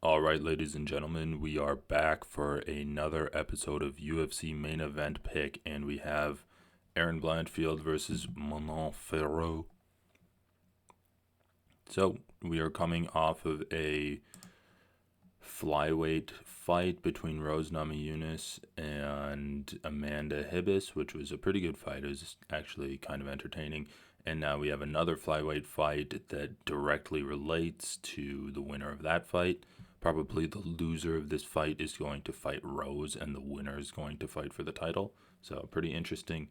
All right, ladies and gentlemen, we are back for another episode of UFC Main Event Pick, and we have Erin Blanchfield versus Manon Fiorot. So, we are coming off of a flyweight fight between Rose Namajunas and Amanda Hibis, which was a pretty good fight. It was actually kind of entertaining. And now we have another flyweight fight that directly relates to the winner of that fight. Probably the loser of this fight is going to fight Rose, and the winner is going to fight for the title. So, pretty interesting.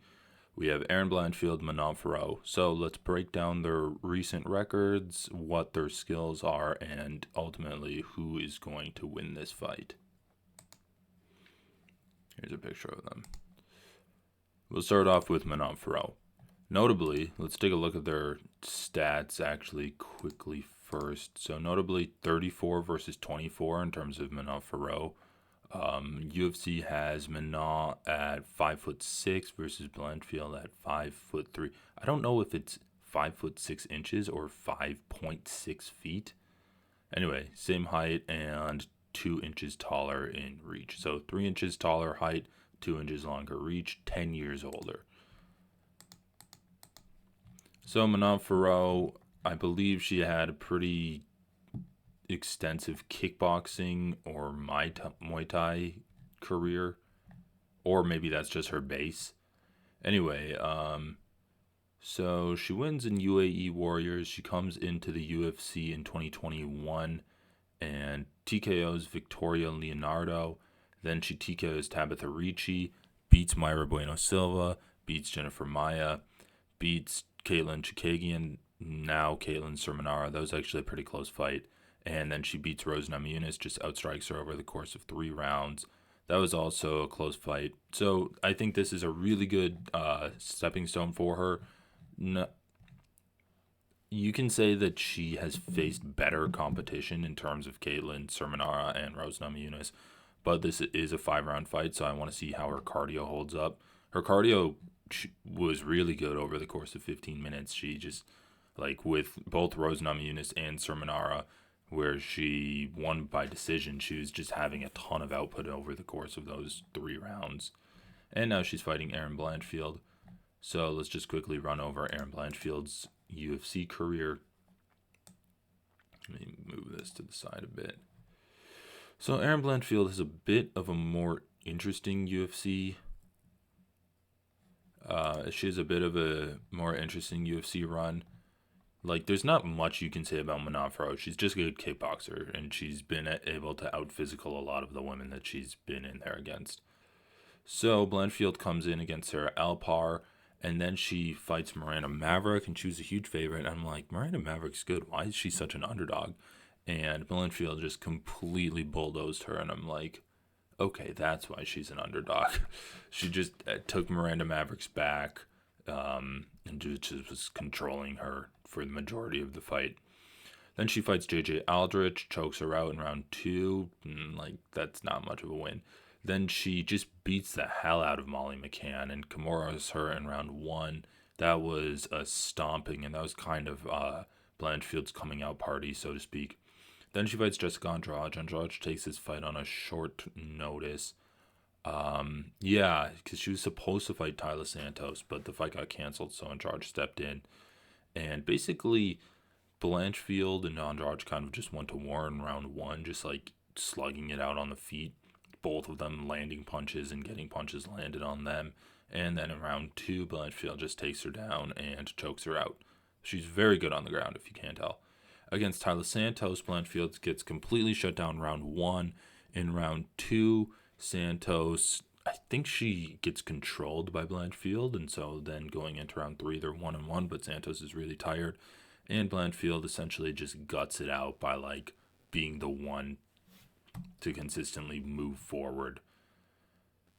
We have Erin Blanchfield, Manon Fiorot. So, let's break down their recent records, what their skills are, and ultimately who is going to win this fight. Here's a picture of them. We'll start off with Manon Fiorot. Notably, let's take a look at their stats actually quickly first. So notably 34 versus 24 in terms of Manon Fiorot. UFC has Manon at 5'6" versus Blanchfield at 5'3". I don't know if it's 5'6" or 5.6 feet. Anyway, same height and 2 inches taller in reach. So 3 inches taller height, 2 inches longer reach, 10 years older. So Manon Fiorot, I believe she had a pretty extensive kickboxing or Muay Thai career, or maybe that's just her base. Anyway, so she wins in UAE Warriors. She comes into the UFC in 2021 and TKOs Victoria Leonardo. Then she TKOs Tabitha Ricci, beats Myra Bueno Silva, beats Jennifer Maia, beats Caitlin Chikagian, now Caitlin Sermonara. That was actually a pretty close fight. And then she beats Rose Namajunas, just outstrikes her over the course of 3 rounds. That was also a close fight. So I think this is a really good stepping stone for her. No, you can say that she has faced better competition in terms of Caitlin Sermonara and Rose Namajunas, but this is a 5-round fight, so I want to see how her cardio holds up. Her cardio was really good over the course of 15 minutes. She just, like with both Rose Namajunas and Sermonara, where she won by decision, she was just having a ton of output over the course of those 3 rounds. And now she's fighting Erin Blanchfield. So let's just quickly run over Erin Blanchfield's UFC career. Let me move this to the side a bit. So Erin Blanchfield has a bit of a more interesting UFC. She has a bit of a more interesting UFC run. Like, there's not much you can say about Manon Fiorot. She's just a good kickboxer, and she's been able to out-physical a lot of the women that she's been in there against. So Blanchfield comes in against Sarah Alpar, and then she fights Miranda Maverick, and she was a huge favorite. I'm like, Miranda Maverick's good. Why is she such an underdog? And Blanchfield just completely bulldozed her, and I'm like, okay, that's why she's an underdog. She just took Miranda Maverick's back, and just was controlling her for the majority of the fight. Then she fights JJ Aldrich, chokes her out in round 2. Like, that's not much of a win. Then she just beats the hell out of Molly McCann and Kimuras her in round 1. That was a stomping, and that was kind of Blanchfield's coming out party, so to speak. Then she fights Jessica Andrade. Andrade takes this fight on a short notice. Because she was supposed to fight Tyler Santos, but the fight got canceled, so Andrade stepped in. And basically, Blanchfield and Andrade kind of just went to war in round 1, just like slugging it out on the feet. Both of them landing punches and getting punches landed on them. And then in round 2, Blanchfield just takes her down and chokes her out. She's very good on the ground, if you can't tell. Against Tyler Santos, Blanchfield gets completely shut down round 1. In round 2, Santos, I think she gets controlled by Blanchfield, and so then going into round 3, they're 1-1, but Santos is really tired, and Blanchfield essentially just guts it out by like being the one to consistently move forward.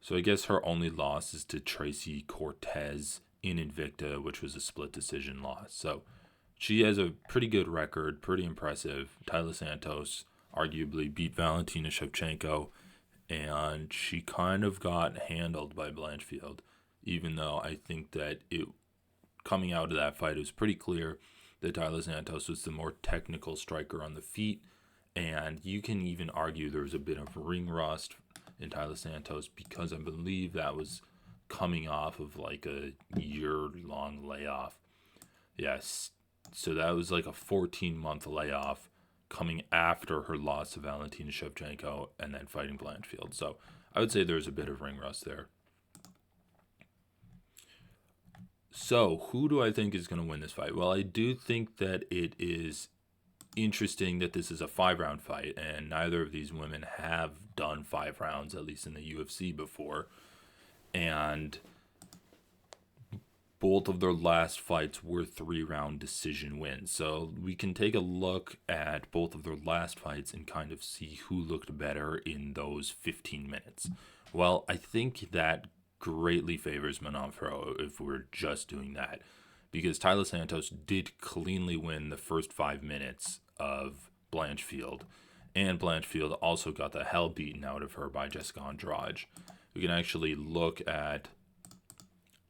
So I guess her only loss is to Tracy Cortez in Invicta, which was a split decision loss. So she has a pretty good record, pretty impressive. Tyler Santos arguably beat Valentina Shevchenko, and she kind of got handled by Blanchfield, even though I think that it coming out of that fight, it was pretty clear that Tyler Santos was the more technical striker on the feet, And you can even argue there was a bit of ring rust in Tyler Santos because I believe that was coming off of like a year-long layoff. Yes, so that was like a 14-month layoff coming after her loss to Valentina Shevchenko and then fighting Blanchfield. So I would say there's a bit of ring rust there. So who do I think is going to win this fight? Well, I do think that it is interesting that this is a 5-round fight, and neither of these women have done 5 rounds, at least in the UFC, before. And both of their last fights were 3-round decision wins. So we can take a look at both of their last fights and kind of see who looked better in those 15 minutes. Well, I think that greatly favors Manon Fiorot if we're just doing that, because Tyler Santos did cleanly win the first 5 minutes of Blanchfield, and Blanchfield also got the hell beaten out of her by Jessica Andrade. We can actually look at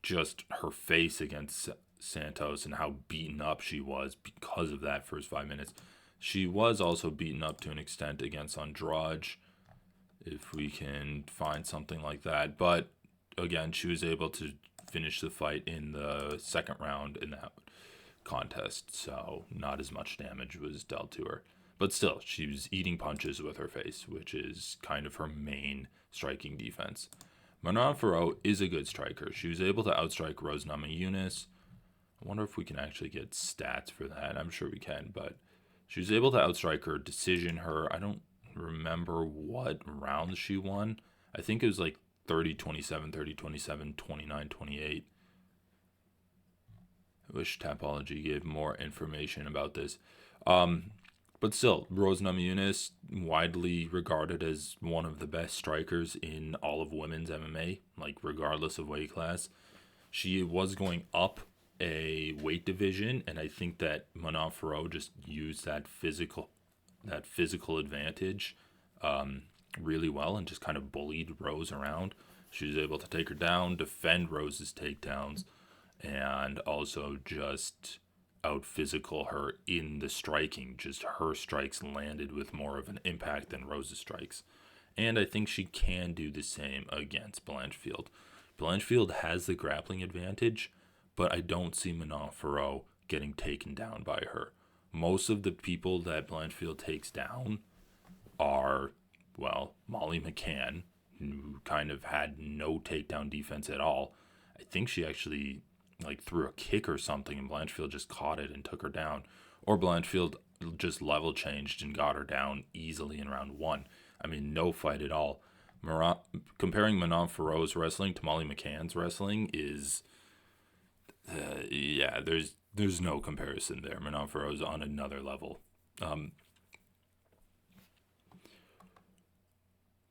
just her face against Santos and how beaten up she was because of that first 5 minutes. She was also beaten up to an extent against Andrade, if we can find something like that. But again, she was able to finish the fight in the second round in that contest, so not as much damage was dealt to her. But still, she was eating punches with her face, which is kind of her main striking defense. Manon Fiorot is a good striker. She was able to outstrike Rose Namajunas. I wonder if we can actually get stats for that. I'm sure we can, but she was able to outstrike her, decision her. I don't remember what rounds she won. I think it was like 30-27, 30-27, 29-28. I wish Tapology gave more information about this. But still, Rose Namajunas, widely regarded as one of the best strikers in all of women's MMA, like regardless of weight class. She was going up a weight division, and I think that Manon Fiorot just used that physical advantage really well and just kind of bullied Rose around. She was able to take her down, defend Rose's takedowns, and also just out physical her in the striking. Just her strikes landed with more of an impact than Rose's strikes. And I think she can do the same against Blanchfield. Blanchfield has the grappling advantage, but I don't see Manon Fiorot getting taken down by her. Most of the people that Blanchfield takes down are, well, Molly McCann, who kind of had no takedown defense at all. I think she actually threw a kick or something and Blanchfield just caught it and took her down. Or Blanchfield just level changed and got her down easily in round 1. I mean, no fight at all. Comparing Manon Fiorot's wrestling to Molly McCann's wrestling is, there's no comparison there. Manon Fiorot's on another level.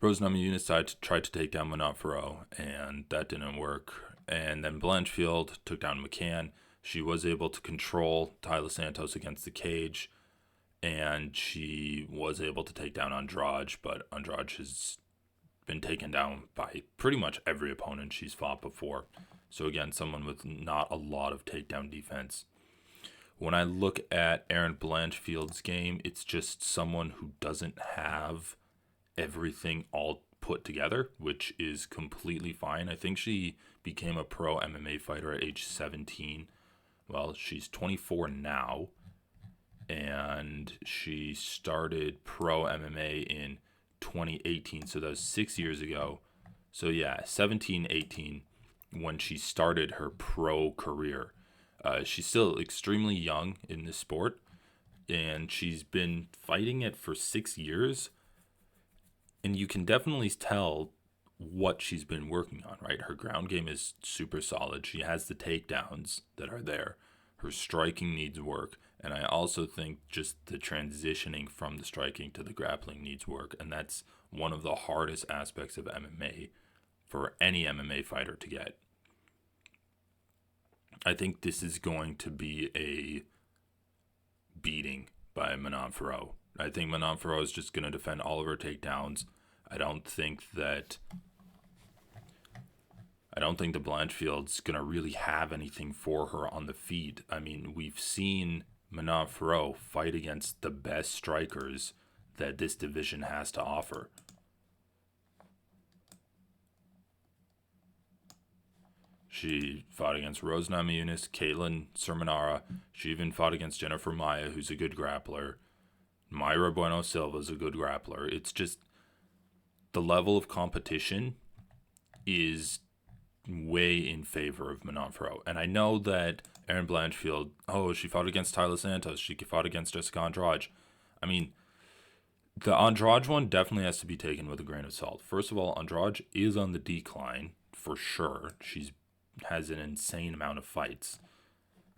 Rose Namajunas tried to take down Benoit Saint-Denis, and that didn't work. And then Blanchfield took down McCann. She was able to control Tyler Santos against the cage, and she was able to take down Andrade, but Andrade has been taken down by pretty much every opponent she's fought before. So again, someone with not a lot of takedown defense. When I look at Erin Blanchfield's game, it's just someone who doesn't have everything all put together, which is completely fine. I think she became a pro MMA fighter at age 17. Well, she's 24 now, and she started pro MMA in 2018, so that was 6 years ago. So yeah, 17, 18 when she started her pro career. She's still extremely young in this sport, and she's been fighting it for 6 years. And you can definitely tell what she's been working on, right? Her ground game is super solid. She has the takedowns that are there. Her striking needs work. And I also think just the transitioning from the striking to the grappling needs work. And that's one of the hardest aspects of MMA for any MMA fighter to get. I think this is going to be a beating by Manon Fiorot. I think Manon Fiorot is just going to defend all of her takedowns. I don't think that Blanchfield's going to really have anything for her on the feet. I mean, we've seen Manon Fiorot fight against the best strikers that this division has to offer. She fought against Rose Namajunas, Caitlin Sermonara. She even fought against Jennifer Maia, who's a good grappler. Mayra Bueno Silva is a good grappler. It's just the level of competition is way in favor of Manon Fiorot. And I know that Erin Blanchfield, she fought against Taila Santos. She fought against Jessica Andrade. I mean, the Andrade one definitely has to be taken with a grain of salt. First of all, Andrade is on the decline for sure. She's has an insane amount of fights.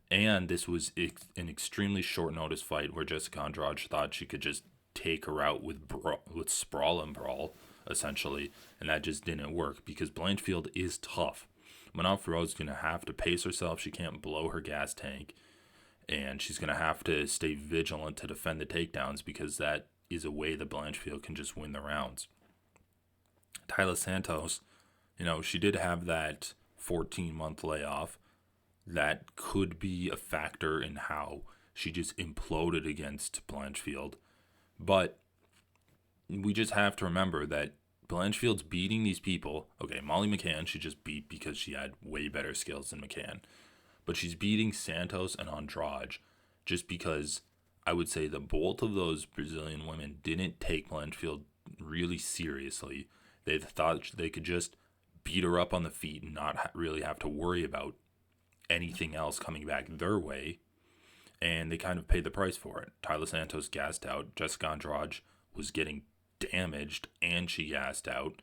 And this was an extremely short notice fight where Jessica Andrade thought she could just take her out with sprawl and brawl, essentially. And that just didn't work because Blanchfield is tough. Manon Fiorot's going to have to pace herself. She can't blow her gas tank. And she's going to have to stay vigilant to defend the takedowns because that is a way that Blanchfield can just win the rounds. Taila Santos, she did have that 14-month layoff. That could be a factor in how she just imploded against Blanchfield. But we just have to remember that Blanchfield's beating these people. Okay, Molly McCann she just beat because she had way better skills than McCann. But she's beating Santos and Andrade just because I would say that both of those Brazilian women didn't take Blanchfield really seriously. They thought they could just beat her up on the feet and not really have to worry about anything else coming back their way, and they kind of paid the price for it. Taila Santos gassed out. Jessica Andrade was getting damaged, and she gassed out,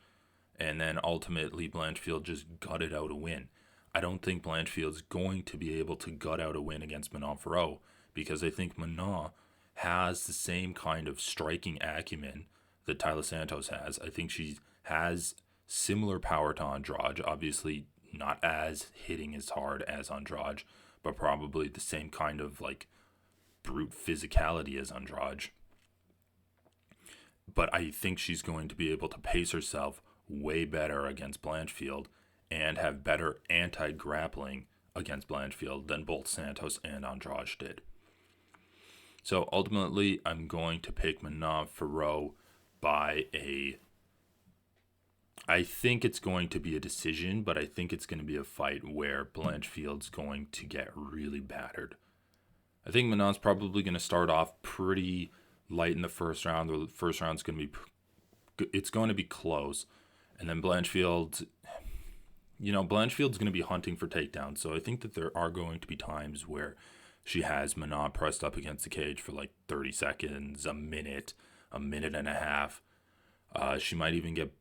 and then ultimately Blanchfield just gutted out a win. I don't think Blanchfield's going to be able to gut out a win against Manon Fiorot because I think Manon has the same kind of striking acumen that Taila Santos has. I think she has similar power to Andrade, obviously not as hitting as hard as Andrade, but probably the same kind of brute physicality as Andrade. But I think she's going to be able to pace herself way better against Blanchfield and have better anti-grappling against Blanchfield than both Santos and Andrade did. So ultimately, I'm going to pick Manon Fiorot by I think it's going to be a decision, but I think it's going to be a fight where Blanchfield's going to get really battered. I think Manon's probably going to start off pretty light in the first round. The first round's going to be close. And then Blanchfield's going to be hunting for takedowns. So I think that there are going to be times where she has Manon pressed up against the cage for 30 seconds, a minute and a half. She might even get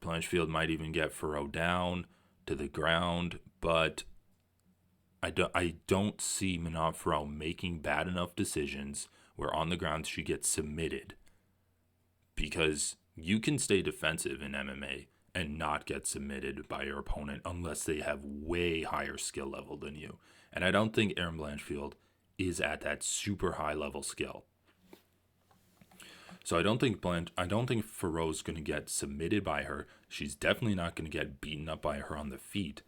Blanchfield might even get Fiorot down to the ground, but I don't see Manon Fiorot making bad enough decisions where on the ground she gets submitted, because you can stay defensive in MMA and not get submitted by your opponent unless they have way higher skill level than you. And I don't think Erin Blanchfield is at that super high level skill. So I don't think Fiorot's going to get submitted by her. She's definitely not going to get beaten up by her on the feet.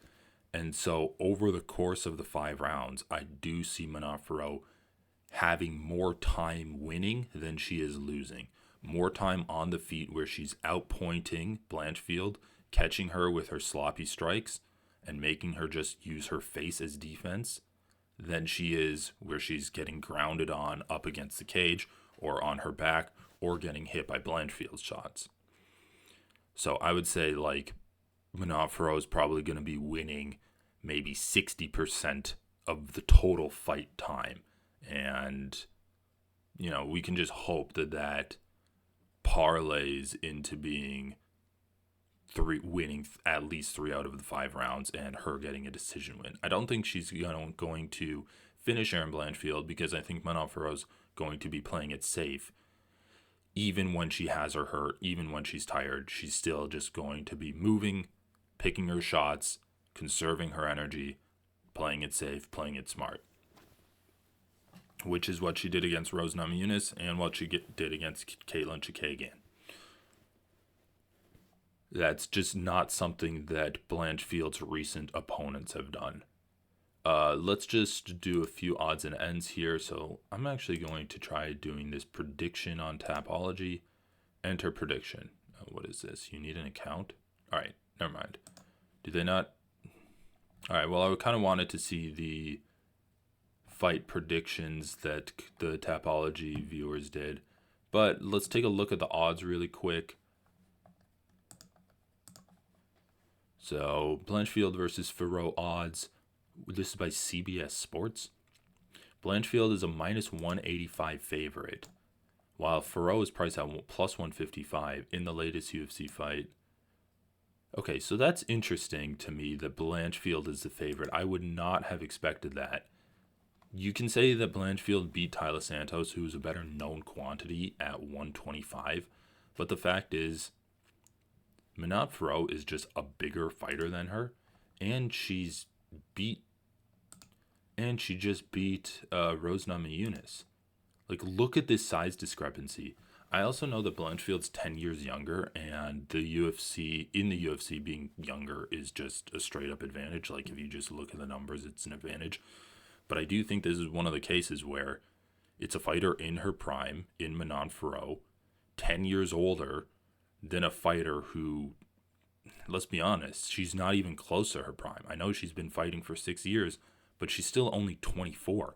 And so over the course of the 5 rounds, I do see Manon Fiorot having more time winning than she is losing. More time on the feet where she's outpointing Blanchfield, catching her with her sloppy strikes, and making her just use her face as defense than she is where she's getting grounded on up against the cage or on her back or getting hit by Blanchfield's shots. So I would say Manon Fiorot is probably going to be winning maybe 60% of the total fight time. And, we can just hope that parlays into being winning at least 3 out of the 5 rounds and her getting a decision win. I don't think she's going to finish Erin Blanchfield because I think Manon Fiorot's going to be playing it safe. Even when she has her hurt, even when she's tired, she's still just going to be moving, picking her shots, conserving her energy, playing it safe, playing it smart. Which is what she did against Rose Namajunas and what she did against Caitlin Chikagian. That's just not something that Blanchfield's recent opponents have done. Let's just do a few odds and ends here. So I'm actually going to try doing this prediction on Tapology. Enter prediction. What is this? You need an account? All right, never mind. Do they not? All right, well, I kind of wanted to see the fight predictions that the Tapology viewers did. But let's take a look at the odds really quick. So, Blanchfield versus Fiorot odds. This is by CBS Sports. Blanchfield is a minus 185 favorite, while Fiorot is priced at plus 155 in the latest UFC fight. Okay, so that's interesting to me that Blanchfield is the favorite. I would not have expected that. You can say that Blanchfield beat Taila Santos, who is a better known quantity at 125, but the fact is, Manon Fiorot is just a bigger fighter than her, and she just beat Rose Namajunas. Like, look at this size discrepancy. I also know that Blanchfield's 10 years younger, and the UFC being younger is just a straight up advantage. Like, if you just look at the numbers, it's an advantage. But I do think this is one of the cases where it's a fighter in her prime, in Manon Fiorot, 10 years older than a fighter who, let's be honest, she's not even close to her prime. I know she's been fighting for 6 years, but she's still only 24.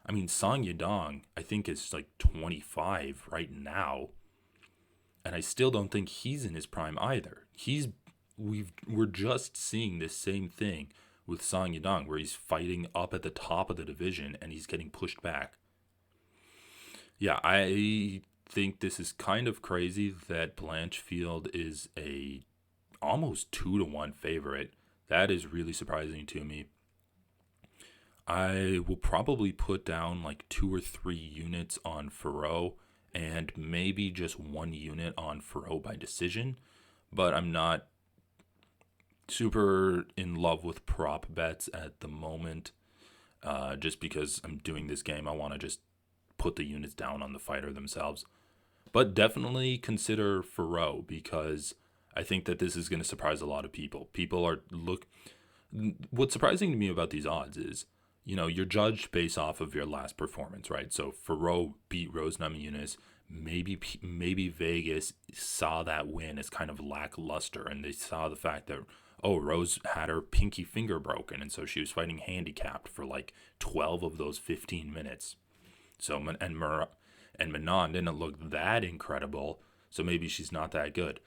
I mean, Song Yadong, I think, is like 25 right now. And I still don't think he's in his prime either. We're just seeing this same thing with Song Yadong, where he's fighting up at the top of the division and he's getting pushed back. Yeah, I think this is kind of crazy that Blanchfield is a almost 2-1 favorite. That is really surprising to me. I will probably put down like 2 or 3 units on Fiorot and maybe just 1 unit on Fiorot by decision, but I'm not super in love with prop bets at the moment. Just because I'm doing this game, I want to just put the units down on the fighter themselves. But definitely consider Fiorot, because I think that this is going to surprise a lot of people. What's surprising to me about these odds is, you're judged based off of your last performance, right? So Fiorot beat Rose Namajunas. Maybe Vegas saw that win as kind of lackluster, and they saw the fact that, Rose had her pinky finger broken, and so she was fighting handicapped for like 12 of those 15 minutes. So and Manon didn't look that incredible, so maybe she's not that good.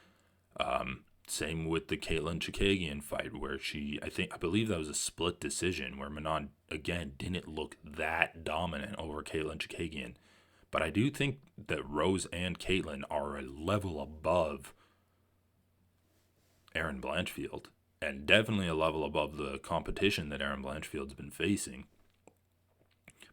Same with the Caitlin Chikagian fight, where I believe that was a split decision, where Manon, again, didn't look that dominant over Caitlin Chikagian. But I do think that Rose and Caitlin are a level above Erin Blanchfield, and definitely a level above the competition that Erin Blanchfield's been facing.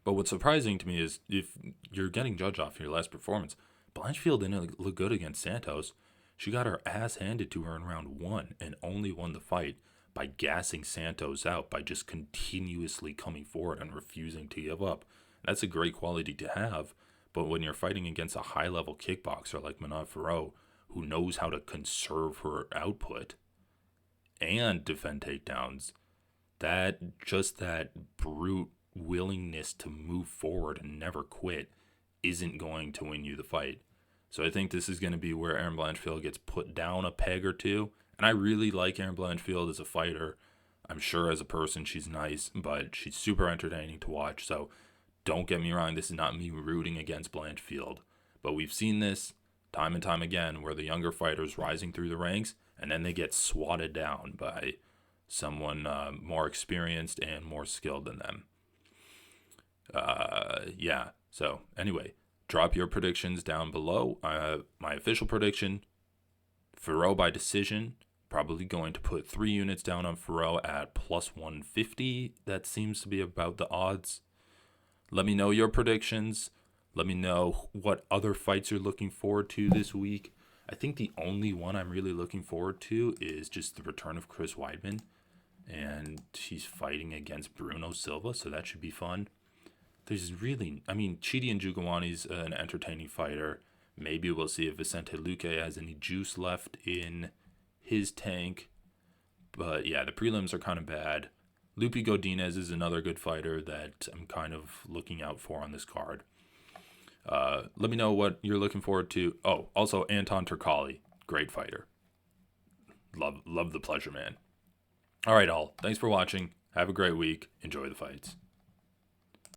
But what's surprising to me is, if you're getting judged off your last performance, Blanchfield didn't look good against Santos. She got her ass handed to her in round 1 and only won the fight by gassing Santos out, by just continuously coming forward and refusing to give up. That's a great quality to have, but when you're fighting against a high-level kickboxer like Manon Fiorot, who knows how to conserve her output and defend takedowns, that brute willingness to move forward and never quit isn't going to win you the fight. So I think this is going to be where Erin Blanchfield gets put down a peg or two. And I really like Erin Blanchfield as a fighter. I'm sure as a person she's nice, but she's super entertaining to watch. So don't get me wrong, this is not me rooting against Blanchfield. But we've seen this time and time again, where the younger fighters rising through the ranks, and then they get swatted down by someone more experienced and more skilled than them. So anyway, drop your predictions down below. My official prediction, Fiorot by decision. Probably going to put 3 units down on Fiorot at plus 150. That seems to be about the odds. Let me know your predictions. Let me know what other fights you're looking forward to this week. I think the only one I'm really looking forward to is just the return of Chris Weidman. And he's fighting against Bruno Silva, so that should be fun. Chidi Njokuani's an entertaining fighter. Maybe we'll see if Vicente Luque has any juice left in his tank. But yeah, the prelims are kind of bad. Lupi Godinez is another good fighter that I'm kind of looking out for on this card. Let me know what you're looking forward to. Oh, also Anton Turkalj, great fighter. Love the pleasure, man. All right, all. Thanks for watching. Have a great week. Enjoy the fights.